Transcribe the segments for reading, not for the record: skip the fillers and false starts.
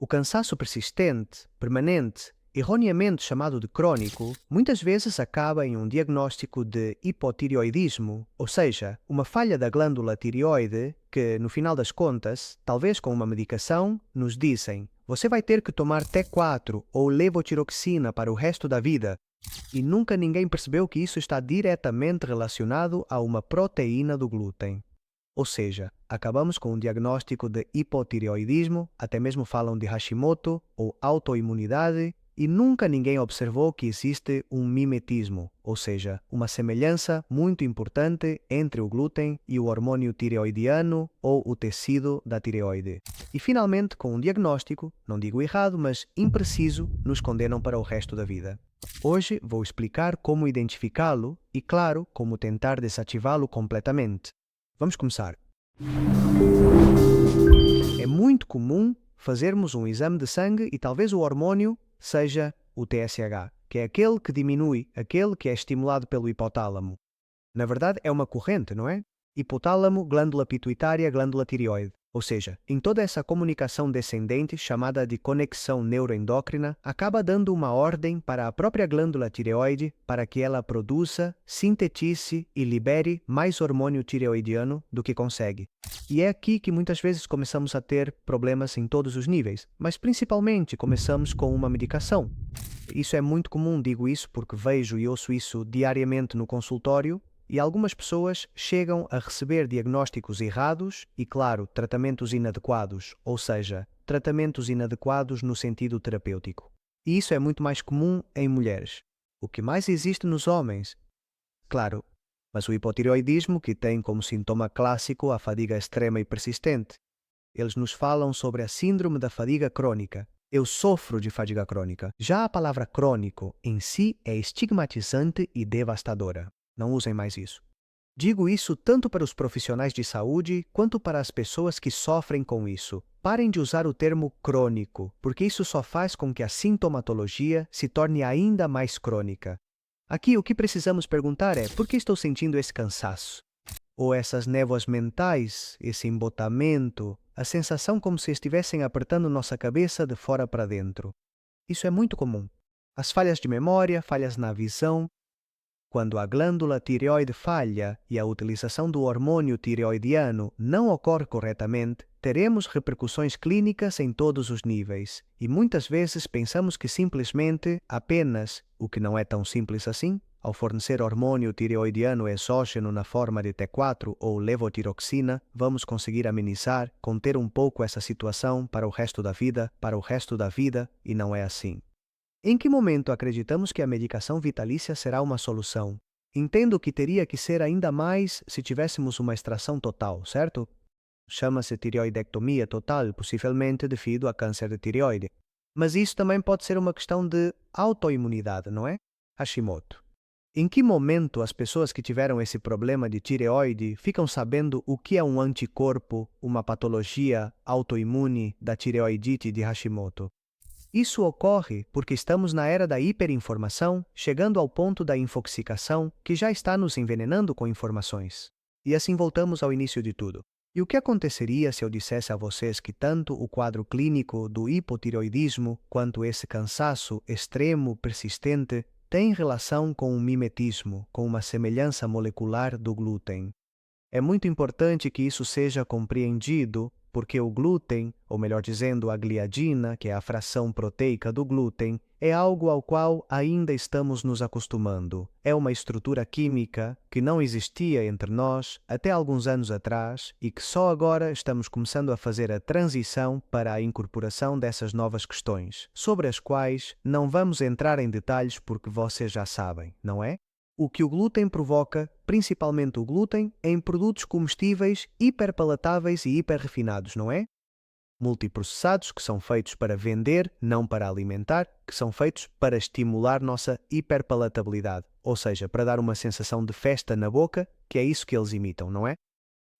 O cansaço persistente, permanente, erroneamente chamado de crônico, muitas vezes acaba em um diagnóstico de hipotireoidismo, ou seja, uma falha da glândula tireoide que, no final das contas, talvez com uma medicação, nos dizem: você vai ter que tomar T4 ou levotiroxina para o resto da vida. E nunca ninguém percebeu que isso está diretamente relacionado a uma proteína do glúten. Ou seja, acabamos com um diagnóstico de hipotireoidismo, até mesmo falam de Hashimoto ou autoimunidade, e nunca ninguém observou que existe um mimetismo, ou seja, uma semelhança muito importante entre o glúten e o hormônio tireoidiano ou o tecido da tireoide. E finalmente, com um diagnóstico, não digo errado, mas impreciso, nos condenam para o resto da vida. Hoje vou explicar como identificá-lo e, claro, como tentar desativá-lo completamente. Vamos começar. É muito comum fazermos um exame de sangue e talvez o hormônio seja o TSH, que é aquele que diminui, aquele que é estimulado pelo hipotálamo. Na verdade, é uma corrente, não é? Hipotálamo, glândula pituitária, glândula tireoide. Ou seja, em toda essa comunicação descendente, chamada de conexão neuroendócrina, acaba dando uma ordem para a própria glândula tireoide para que ela produza, sintetize e libere mais hormônio tireoidiano do que consegue. E é aqui que muitas vezes começamos a ter problemas em todos os níveis, mas principalmente começamos com uma medicação. Isso é muito comum, digo isso porque vejo e ouço isso diariamente no consultório, e algumas pessoas chegam a receber diagnósticos errados e, claro, tratamentos inadequados, ou seja, tratamentos inadequados no sentido terapêutico. E isso é muito mais comum em mulheres. O que mais existe nos homens? Claro, mas o hipotireoidismo, que tem como sintoma clássico a fadiga extrema e persistente. Eles nos falam sobre a síndrome da fadiga crônica. Eu sofro de fadiga crônica. Já a palavra crônico em si é estigmatizante e devastadora. Não usem mais isso. Digo isso tanto para os profissionais de saúde quanto para as pessoas que sofrem com isso. Parem de usar o termo crônico, porque isso só faz com que a sintomatologia se torne ainda mais crônica. Aqui o que precisamos perguntar é: por que estou sentindo esse cansaço? Ou essas névoas mentais, esse embotamento, a sensação como se estivessem apertando nossa cabeça de fora para dentro. Isso é muito comum. As falhas de memória, falhas na visão. Quando a glândula tireoide falha e a utilização do hormônio tireoidiano não ocorre corretamente, teremos repercussões clínicas em todos os níveis. E muitas vezes pensamos que simplesmente, apenas, o que não é tão simples assim, ao fornecer hormônio tireoidiano exógeno na forma de T4 ou levotiroxina, vamos conseguir amenizar, conter um pouco essa situação para o resto da vida, e não é assim. Em que momento acreditamos que a medicação vitalícia será uma solução? Entendo que teria que ser ainda mais se tivéssemos uma extração total, certo? Chama-se tireoidectomia total, possivelmente devido a câncer de tireoide. Mas isso também pode ser uma questão de autoimunidade, não é? Hashimoto. Em que momento as pessoas que tiveram esse problema de tireoide ficam sabendo o que é um anticorpo, uma patologia autoimune da tireoidite de Hashimoto? Isso ocorre porque estamos na era da hiperinformação, chegando ao ponto da infoxicação, que já está nos envenenando com informações. E assim voltamos ao início de tudo. E o que aconteceria se eu dissesse a vocês que tanto o quadro clínico do hipotireoidismo quanto esse cansaço extremo, persistente, tem relação com um mimetismo, com uma semelhança molecular do glúten? É muito importante que isso seja compreendido, porque o glúten, ou melhor dizendo, a gliadina, que é a fração proteica do glúten, é algo ao qual ainda estamos nos acostumando. É uma estrutura química que não existia entre nós até alguns anos atrás e que só agora estamos começando a fazer a transição para a incorporação dessas novas questões, sobre as quais não vamos entrar em detalhes porque vocês já sabem, não é? O que o glúten provoca, principalmente o glúten, em produtos comestíveis hiperpalatáveis e hiperrefinados, não é? Multiprocessados, que são feitos para vender, não para alimentar, que são feitos para estimular nossa hiperpalatabilidade, ou seja, para dar uma sensação de festa na boca, que é isso que eles imitam, não é?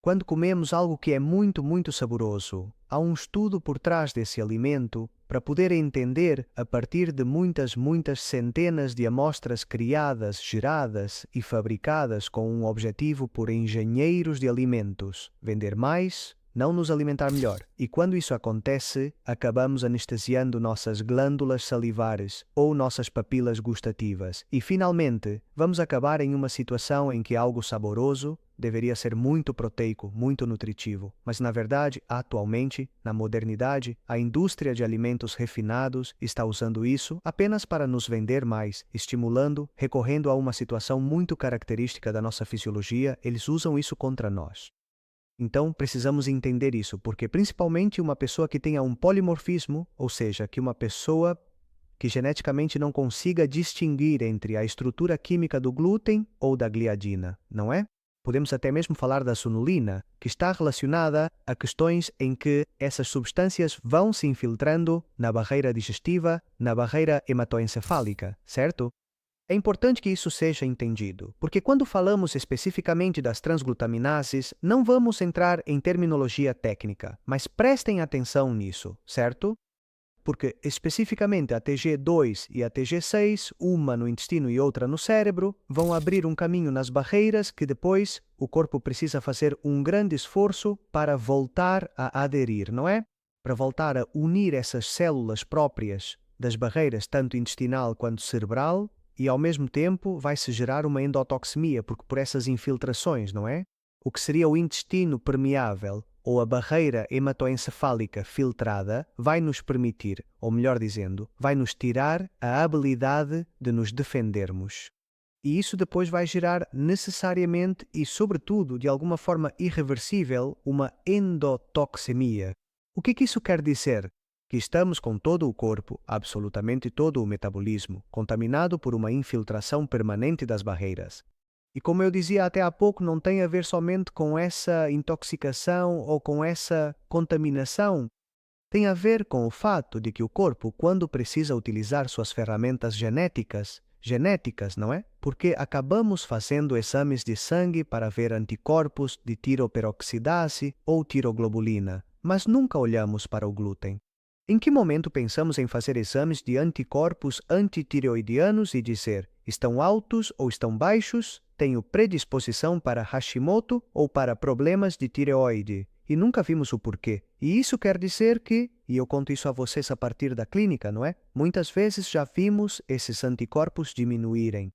Quando comemos algo que é muito, muito saboroso, há um estudo por trás desse alimento para poder entender, a partir de muitas, muitas centenas de amostras criadas, geradas e fabricadas com um objetivo por engenheiros de alimentos, vender mais não nos alimentar melhor. E quando isso acontece, acabamos anestesiando nossas glândulas salivares ou nossas papilas gustativas. E, finalmente, vamos acabar em uma situação em que algo saboroso deveria ser muito proteico, muito nutritivo. Mas, na verdade, atualmente, na modernidade, a indústria de alimentos refinados está usando isso apenas para nos vender mais, estimulando, recorrendo a uma situação muito característica da nossa fisiologia, eles usam isso contra nós. Então, precisamos entender isso, porque principalmente uma pessoa que tenha um polimorfismo, ou seja, que uma pessoa que geneticamente não consiga distinguir entre a estrutura química do glúten ou da gliadina, não é? Podemos até mesmo falar da sonulina, que está relacionada a questões em que essas substâncias vão se infiltrando na barreira digestiva, na barreira hematoencefálica, certo? É importante que isso seja entendido, porque quando falamos especificamente das transglutaminases, não vamos entrar em terminologia técnica, mas prestem atenção nisso, certo? Porque especificamente a TG2 e a TG6, uma no intestino e outra no cérebro, vão abrir um caminho nas barreiras que depois o corpo precisa fazer um grande esforço para voltar a aderir, não é? Para voltar a unir essas células próprias das barreiras, tanto intestinal quanto cerebral, e ao mesmo tempo vai-se gerar uma endotoxemia, porque por essas infiltrações, não é? O que seria o intestino permeável ou a barreira hematoencefálica filtrada vai nos permitir, ou melhor dizendo, vai nos tirar a habilidade de nos defendermos. E isso depois vai gerar necessariamente e, sobretudo, de alguma forma irreversível, uma endotoxemia. O que isso quer dizer? Que estamos com todo o corpo, absolutamente todo o metabolismo, contaminado por uma infiltração permanente das barreiras. E como eu dizia até há pouco, não tem a ver somente com essa intoxicação ou com essa contaminação. Tem a ver com o fato de que o corpo, quando precisa utilizar suas ferramentas genéticas, não é? Porque acabamos fazendo exames de sangue para ver anticorpos de tiroperoxidase ou tiroglobulina, mas nunca olhamos para o glúten. Em que momento pensamos em fazer exames de anticorpos antitireoidianos e dizer estão altos ou estão baixos, tenho predisposição para Hashimoto ou para problemas de tireoide? E nunca vimos o porquê. E isso quer dizer que, e eu conto isso a vocês a partir da clínica, não é? Muitas vezes já vimos esses anticorpos diminuírem.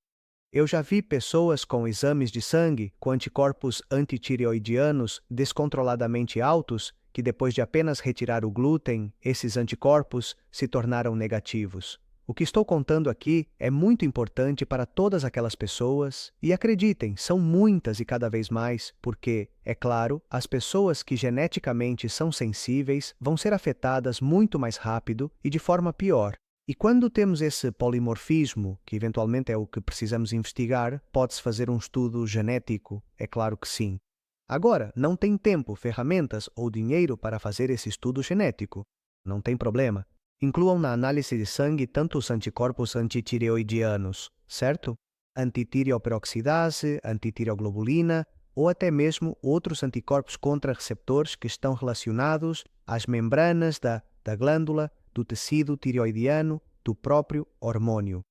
Eu já vi pessoas com exames de sangue com anticorpos antitireoidianos descontroladamente altos que depois de apenas retirar o glúten, esses anticorpos se tornaram negativos. O que estou contando aqui é muito importante para todas aquelas pessoas e acreditem, são muitas e cada vez mais, porque, é claro, as pessoas que geneticamente são sensíveis vão ser afetadas muito mais rápido e de forma pior. E quando temos esse polimorfismo, que eventualmente é o que precisamos investigar, pode-se fazer um estudo genético? É claro que sim. Agora, não tem tempo, ferramentas ou dinheiro para fazer esse estudo genético? Não tem problema. Incluam na análise de sangue tanto os anticorpos antitireoidianos, certo? Antitireoperoxidase, antitireoglobulina ou até mesmo outros anticorpos contra receptores que estão relacionados às membranas da glândula, do tecido tireoidiano, do próprio hormônio.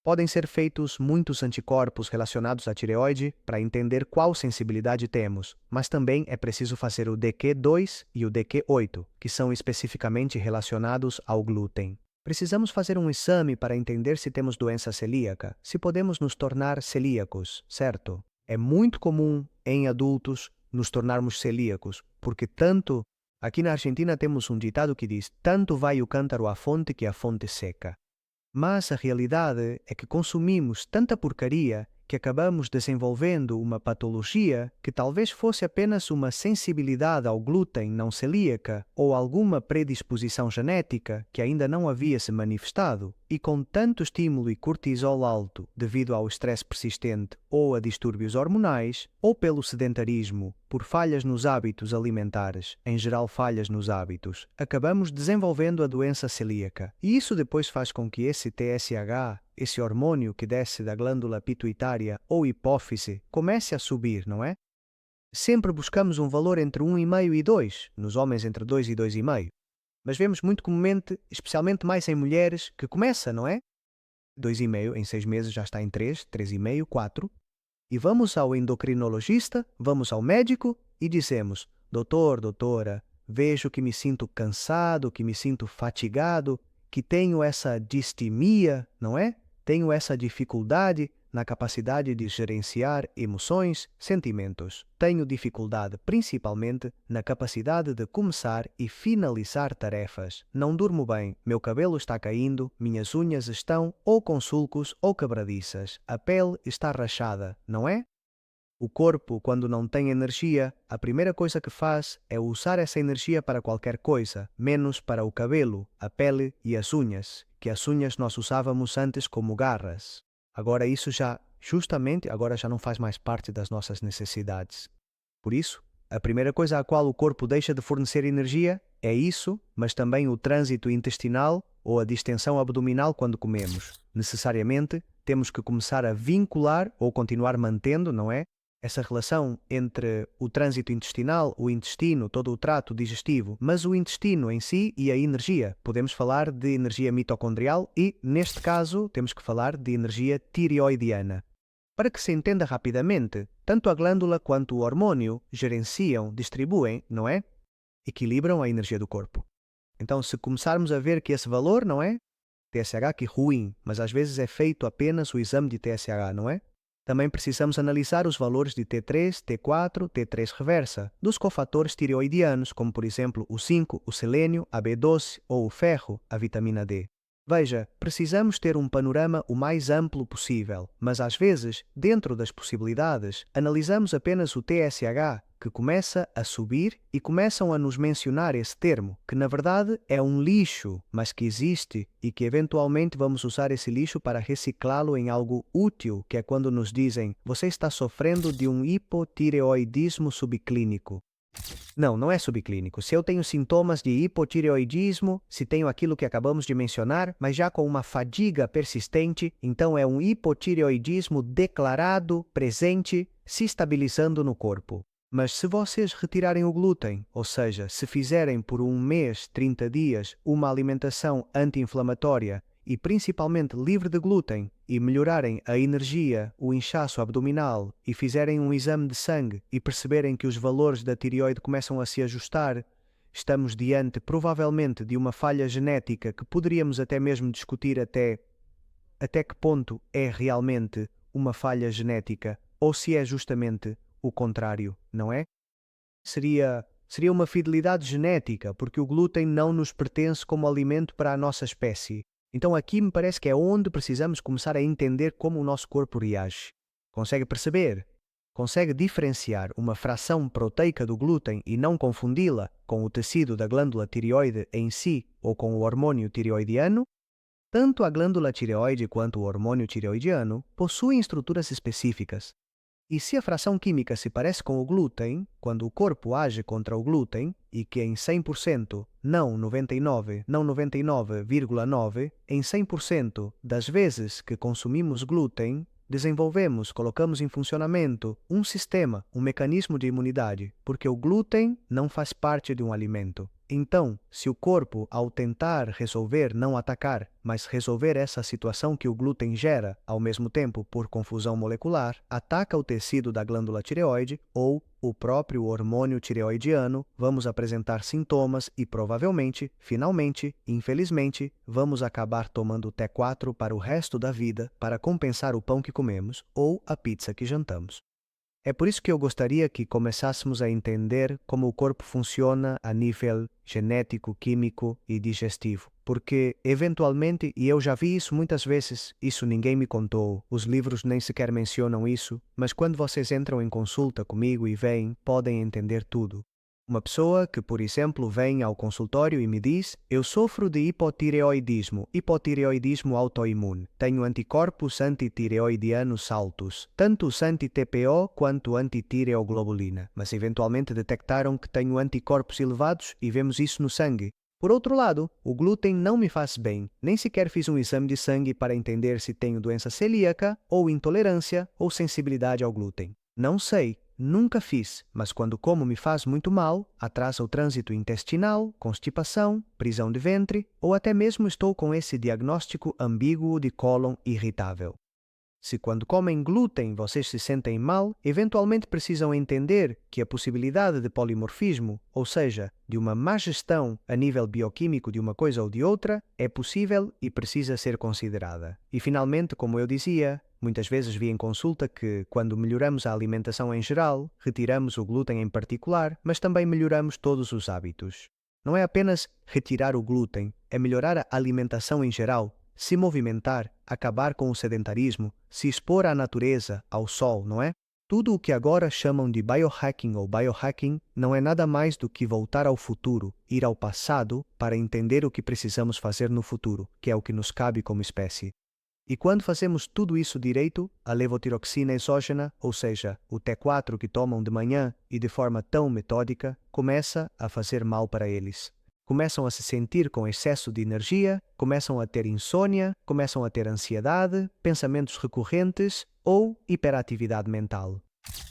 Podem ser feitos muitos anticorpos relacionados à tireoide para entender qual sensibilidade temos, mas também é preciso fazer o DQ2 e o DQ8, que são especificamente relacionados ao glúten. Precisamos fazer um exame para entender se temos doença celíaca, se podemos nos tornar celíacos, certo? É muito comum em adultos nos tornarmos celíacos, porque tanto aqui na Argentina temos um ditado que diz: tanto vai o cântaro à fonte que a fonte seca. Mas a realidade é que consumimos tanta porcaria que acabamos desenvolvendo uma patologia que talvez fosse apenas uma sensibilidade ao glúten não celíaca ou alguma predisposição genética que ainda não havia se manifestado, e com tanto estímulo e cortisol alto devido ao estresse persistente ou a distúrbios hormonais, ou pelo sedentarismo, por falhas nos hábitos alimentares, em geral falhas nos hábitos, acabamos desenvolvendo a doença celíaca. E isso depois faz com que esse TSH, esse hormônio que desce da glândula pituitária ou hipófise, comece a subir, não é? Sempre buscamos um valor entre 1,5 e 2, nos homens entre 2 e 2,5. Mas vemos muito comumente, especialmente mais em mulheres, que começa, não é? 2,5, em 6 meses já está em 3, 3,5, 4. E vamos ao endocrinologista, vamos ao médico e dizemos: doutor, doutora, vejo que me sinto cansado, que me sinto fatigado, que tenho essa distimia, não é? Tenho essa dificuldade na capacidade de gerenciar emoções, sentimentos. Tenho dificuldade principalmente na capacidade de começar e finalizar tarefas. Não durmo bem, meu cabelo está caindo, minhas unhas estão ou com sulcos ou quebradiças. A pele está rachada, não é? O corpo, quando não tem energia, a primeira coisa que faz é usar essa energia para qualquer coisa, menos para o cabelo, a pele e as unhas, que as unhas nós usávamos antes como garras. Agora isso agora já não faz mais parte das nossas necessidades. Por isso, a primeira coisa a qual o corpo deixa de fornecer energia é isso, mas também o trânsito intestinal ou a distensão abdominal quando comemos. Necessariamente, temos que começar a vincular ou continuar mantendo, não é? Essa relação entre o trânsito intestinal, o intestino, todo o trato digestivo, mas o intestino em si e a energia. Podemos falar de energia mitocondrial e, neste caso, temos que falar de energia tireoidiana. Para que se entenda rapidamente, tanto a glândula quanto o hormônio gerenciam, distribuem, não é? Equilibram a energia do corpo. Então, se começarmos a ver que esse valor, não é? TSH que ruim, mas às vezes é feito apenas o exame de TSH, não é? Também precisamos analisar os valores de T3, T4, T3 reversa, dos cofatores tireoidianos, como por exemplo o zinco, o selênio, a B12 ou o ferro, a vitamina D. Veja, precisamos ter um panorama o mais amplo possível, mas às vezes, dentro das possibilidades, analisamos apenas o TSH, que começa a subir e começam a nos mencionar esse termo, que na verdade é um lixo, mas que existe e que eventualmente vamos usar esse lixo para reciclá-lo em algo útil, que é quando nos dizem: você está sofrendo de um hipotireoidismo subclínico. Não, não é subclínico. Se eu tenho sintomas de hipotireoidismo, se tenho aquilo que acabamos de mencionar, mas já com uma fadiga persistente, então é um hipotireoidismo declarado, presente, se estabilizando no corpo. Mas se vocês retirarem o glúten, ou seja, se fizerem por um mês, 30 dias, uma alimentação anti-inflamatória e principalmente livre de glúten, e melhorarem a energia, o inchaço abdominal, e fizerem um exame de sangue e perceberem que os valores da tireoide começam a se ajustar, estamos diante provavelmente de uma falha genética que poderíamos até mesmo discutir até que ponto é realmente uma falha genética ou se é justamente o contrário, não é? Seria uma fidelidade genética, porque o glúten não nos pertence como alimento para a nossa espécie. Então aqui me parece que é onde precisamos começar a entender como o nosso corpo reage. Consegue perceber? Consegue diferenciar uma fração proteica do glúten e não confundi-la com o tecido da glândula tireoide em si ou com o hormônio tireoidiano? Tanto a glândula tireoide quanto o hormônio tireoidiano possuem estruturas específicas. E se a fração química se parece com o glúten, quando o corpo age contra o glúten, e que em 100%, não 99, não 99,9, em 100% das vezes que consumimos glúten, desenvolvemos, colocamos em funcionamento um sistema, um mecanismo de imunidade, porque o glúten não faz parte de um alimento. Então, se o corpo, ao tentar resolver, não atacar, mas resolver essa situação que o glúten gera, ao mesmo tempo por confusão molecular, ataca o tecido da glândula tireoide ou o próprio hormônio tireoidiano, vamos apresentar sintomas e provavelmente, finalmente, infelizmente, vamos acabar tomando T4 para o resto da vida para compensar o pão que comemos ou a pizza que jantamos. É por isso que eu gostaria que começássemos a entender como o corpo funciona a nível genético, químico e digestivo. Porque, eventualmente, e eu já vi isso muitas vezes, isso ninguém me contou, os livros nem sequer mencionam isso, mas quando vocês entram em consulta comigo e veem, podem entender tudo. Uma pessoa que, por exemplo, vem ao consultório e me diz: eu sofro de hipotireoidismo autoimune. Tenho anticorpos antitireoidianos altos, tanto os anti-TPO quanto anti-tireoglobulina, mas eventualmente detectaram que tenho anticorpos elevados e vemos isso no sangue. Por outro lado, o glúten não me faz bem, nem sequer fiz um exame de sangue para entender se tenho doença celíaca, ou intolerância, ou sensibilidade ao glúten. Não sei, nunca fiz, mas quando como me faz muito mal, atrasa o trânsito intestinal, constipação, prisão de ventre, ou até mesmo estou com esse diagnóstico ambíguo de cólon irritável. Se quando comem glúten vocês se sentem mal, eventualmente precisam entender que a possibilidade de polimorfismo, ou seja, de uma má gestão a nível bioquímico de uma coisa ou de outra, é possível e precisa ser considerada. E finalmente, como eu dizia, muitas vezes vi em consulta que, quando melhoramos a alimentação em geral, retiramos o glúten em particular, mas também melhoramos todos os hábitos. Não é apenas retirar o glúten, é melhorar a alimentação em geral, se movimentar, acabar com o sedentarismo, se expor à natureza, ao sol, não é? Tudo o que agora chamam de biohacking ou biohacking não é nada mais do que voltar ao futuro, ir ao passado para entender o que precisamos fazer no futuro, que é o que nos cabe como espécie. E quando fazemos tudo isso direito, a levotiroxina exógena, ou seja, o T4 que tomam de manhã e de forma tão metódica, começa a fazer mal para eles. Começam a se sentir com excesso de energia, começam a ter insônia, começam a ter ansiedade, pensamentos recorrentes ou hiperatividade mental.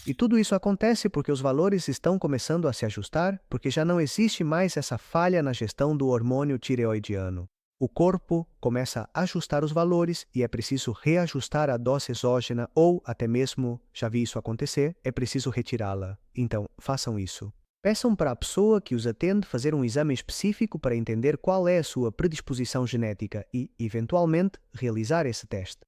E tudo isso acontece porque os valores estão começando a se ajustar, porque já não existe mais essa falha na gestão do hormônio tireoidiano. O corpo começa a ajustar os valores e é preciso reajustar a dose exógena ou, até mesmo, já vi isso acontecer, é preciso retirá-la. Então, façam isso. Peçam para a pessoa que os atende fazer um exame específico para entender qual é a sua predisposição genética e, eventualmente, realizar esse teste.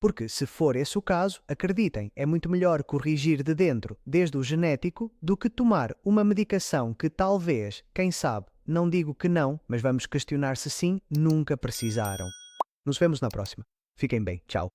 Porque, se for esse o caso, acreditem, é muito melhor corrigir de dentro, desde o genético, do que tomar uma medicação que talvez, quem sabe, não digo que não, mas vamos questionar se sim, nunca precisaram. Nos vemos na próxima. Fiquem bem. Tchau.